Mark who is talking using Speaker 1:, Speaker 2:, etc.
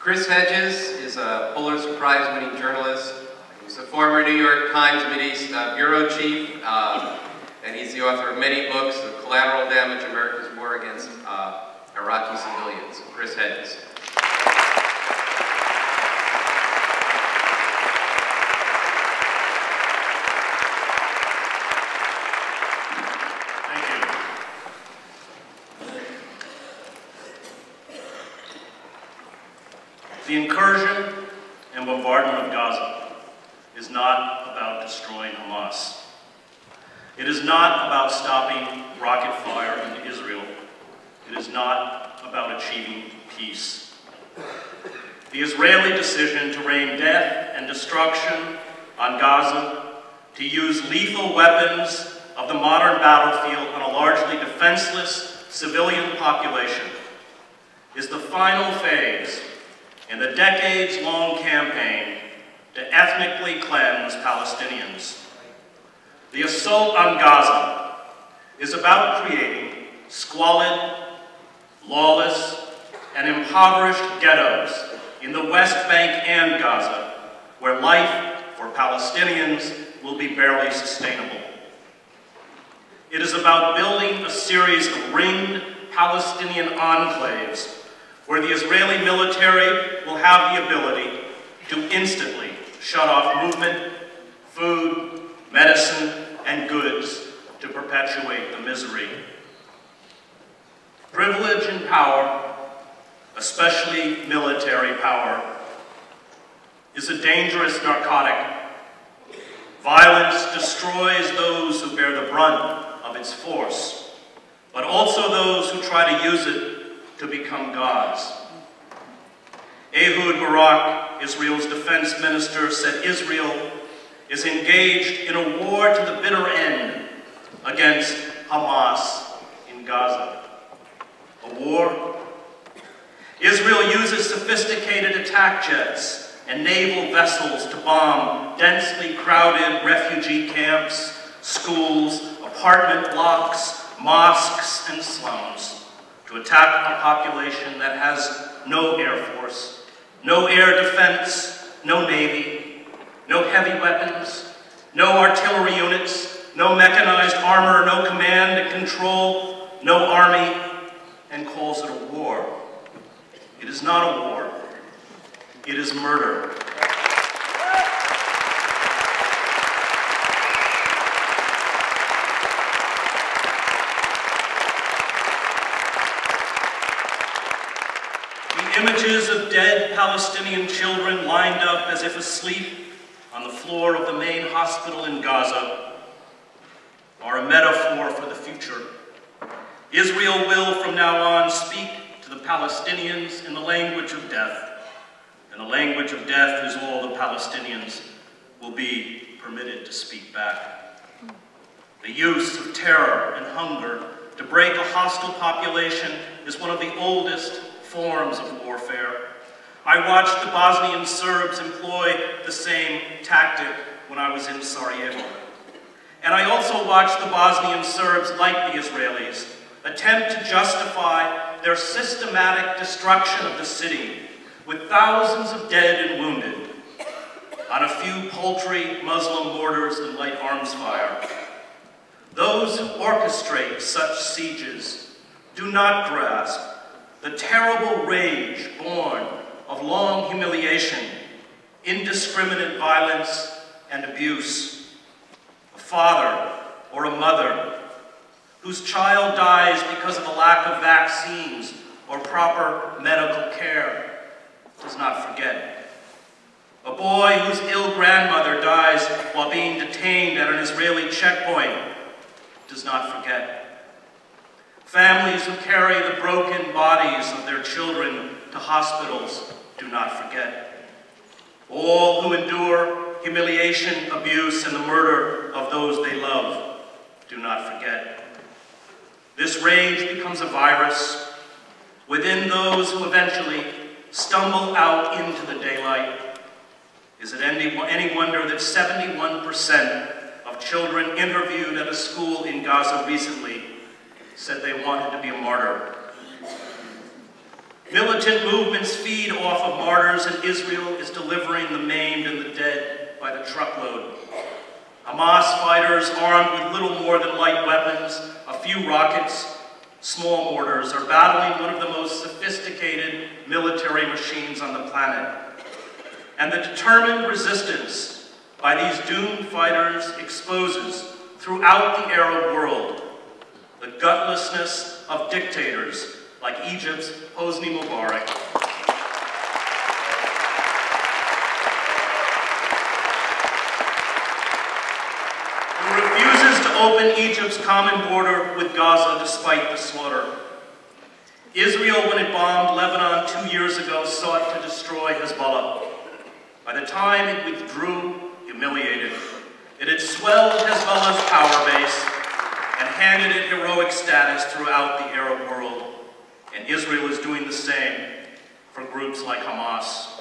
Speaker 1: Chris Hedges is a Pulitzer Prize-winning journalist. He's a former New York Times Mideast bureau chief, and he's the author of many books, Collateral Damage, America's War Against Iraqi Civilians. Chris Hedges.
Speaker 2: The incursion and bombardment of Gaza is not about destroying Hamas. It is not about stopping rocket fire into Israel. It is not about achieving peace. The Israeli decision to rain death and destruction on Gaza, to use lethal weapons of the modern battlefield on a largely defenseless civilian population, is the final phase in the decades-long campaign to ethnically cleanse Palestinians. The assault on Gaza is about creating squalid, lawless, and impoverished ghettos in the West Bank and Gaza, where life for Palestinians will be barely sustainable. It is about building a series of ringed Palestinian enclaves where the Israeli military will have the ability to instantly shut off movement, food, medicine, and goods to perpetuate the misery. Privilege and power, especially military power, is a dangerous narcotic. Violence destroys those who bear the brunt of its force, but also those who try to use it to become gods. Ehud Barak, Israel's defense minister, said Israel is engaged in a war to the bitter end against Hamas in Gaza. A war? Israel uses sophisticated attack jets and naval vessels to bomb densely crowded refugee camps, schools, apartment blocks, mosques, and slums, to attack a population that has no air force, no air defense, no navy, no heavy weapons, no artillery units, no mechanized armor, no command and control, no army, and calls it a war. It is not a war. It is murder. Images of dead Palestinian children lined up as if asleep on the floor of the main hospital in Gaza are a metaphor for the future. Israel will from now on speak to the Palestinians in the language of death, and the language of death is all the Palestinians will be permitted to speak back. The use of terror and hunger to break a hostile population is one of the oldest forms of warfare. I watched the Bosnian Serbs employ the same tactic when I was in Sarajevo. And I also watched the Bosnian Serbs, like the Israelis, attempt to justify their systematic destruction of the city with thousands of dead and wounded on a few paltry Muslim mortars and light arms fire. Those who orchestrate such sieges do not grasp the terrible rage born of long humiliation, indiscriminate violence, and abuse. A father or a mother whose child dies because of a lack of vaccines or proper medical care does not forget. A boy whose ill grandmother dies while being detained at an Israeli checkpoint does not forget. Families who carry the broken bodies of their children to hospitals do not forget. All who endure humiliation, abuse, and the murder of those they love do not forget. This rage becomes a virus within those who eventually stumble out into the daylight. Is it any wonder that 71% of children interviewed at a school in Gaza recently said they wanted to be a martyr? Militant movements feed off of martyrs, and Israel is delivering the maimed and the dead by the truckload. Hamas fighters, armed with little more than light weapons, a few rockets, small mortars, are battling one of the most sophisticated military machines on the planet. And the determined resistance by these doomed fighters exposes throughout the Arab world the gutlessness of dictators like Egypt's Hosni Mubarak, who refuses to open Egypt's common border with Gaza despite the slaughter. Israel, when it bombed Lebanon 2 years ago, sought to destroy Hezbollah. By the time it withdrew, humiliated, it had swelled Hezbollah's power base and handed it heroic status throughout the Arab world. And Israel is doing the same for groups like Hamas.